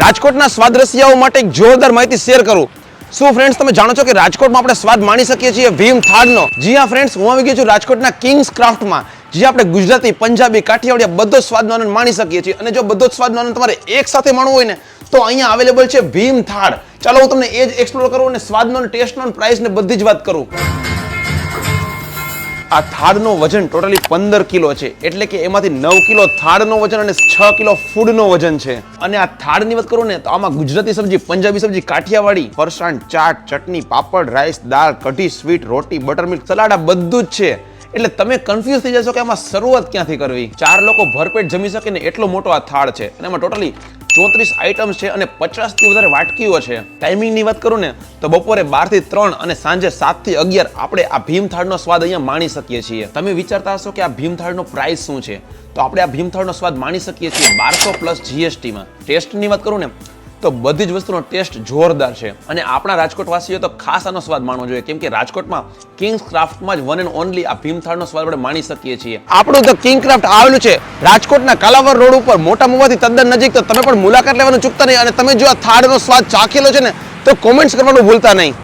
રાજકોટના સ્વાદ રસિયાઓ માટે એક જોરદાર માહિતી શેર કરું. શું ફ્રેન્ડ્સ તમે જાણો છો કે રાજકોટમાં આપણે સ્વાદ માણી શકીએ છીએ ભીમ થાળનો? જી હા ફ્રેન્ડ્સ, હું આવી ગયો છું રાજકોટના કિંગ્સ ક્રાફ્ટમાં, જે આપણે ગુજરાતી, પંજાબી, કાઠિયાવાડી બધો જ સ્વાદનો આનંદ માણી શકીએ છીએ. અને જો બધો જ સ્વાદનો આનંદ તમારે એક સાથે માણવો હોય ને તો અહીંયા અવેલેબલ છે ભીમ થાળ. ચાલો હું તમને એ જ એક્સપ્લોર કરું અને સ્વાદનો અને ટેસ્ટનો અને પ્રાઇસને બધી જ વાત કરું. આ થાળનો વજન ટોટલી 15 કિલો છે, એટલે કે એમાંથી 9 કિલો થાળનો વજન અને 6 કિલો ફૂડનો વજન છે. અને આ થાળની વાત કરું ને તો આમાં ગુજરાતી સબ્જી, પંજાબી સબ્જી, કાઠિયાવાડી, ફરસાણ, ચાટ, ચટણી, પાપડ, રાઈસ, દાળ, કઢી, સ્વીટ, રોટી, બટરમિલ્ક, સલાડ, આ બધું જ છે. એટલે તમે કન્ફ્યુઝ થઈ જશો કે આમાં શરૂઆત ક્યાંથી કરવી. 4 લોકો ભરપેટ જમી શકે ને એટલો મોટો આ થાળ છે. અને એમાં ટોટલી 34 આઇટમ્સ છે અને 50 થી વધારે વાટકીઓ છે. ટાઈમિંગની વાત કરું ને તો બપોરે 12 થી 3 અને સાંજે 7 થી 11 આપણે આ ભીમ થાળનો સ્વાદ અહીંયા માણી શકીએ છીએ. તમે વિચારતા હશો કે આ ભીમ થાળનો પ્રાઇસ શું છે? તો આપણે આ ભીમ થાળનો સ્વાદ માણી શકીએ છીએ 1200 પ્લસ GST માં. ટેસ્ટની વાત કરું ને તો બધી જ વસ્તુનો ટેસ્ટ જોરદાર છે. અને આપણા રાજકોટવાસીઓ તો ખાસ આનો સ્વાદ માણવો જોઈએ, કેમ કે રાજકોટમાં કિંગ્સ ક્રાફ્ટમાં જ વન એન્ડ ઓનલી આ ભીમ થાળનો સ્વાદ આપણે માણી શકીએ છીએ. આપણું ધ કિંગ ક્રાફ્ટ આવેલું છે રાજકોટના કાલાવર રોડ ઉપર, મોટા મુવાથી તદ્દન નજીક. તો તમે પણ મુલાકાત લેવાનું ચૂકતા નહીં. અને તમે જો આ થાળનો સ્વાદ ચાખેલો છે ને તો કોમેન્ટ્સ કરવાનું ભૂલતા નહીં.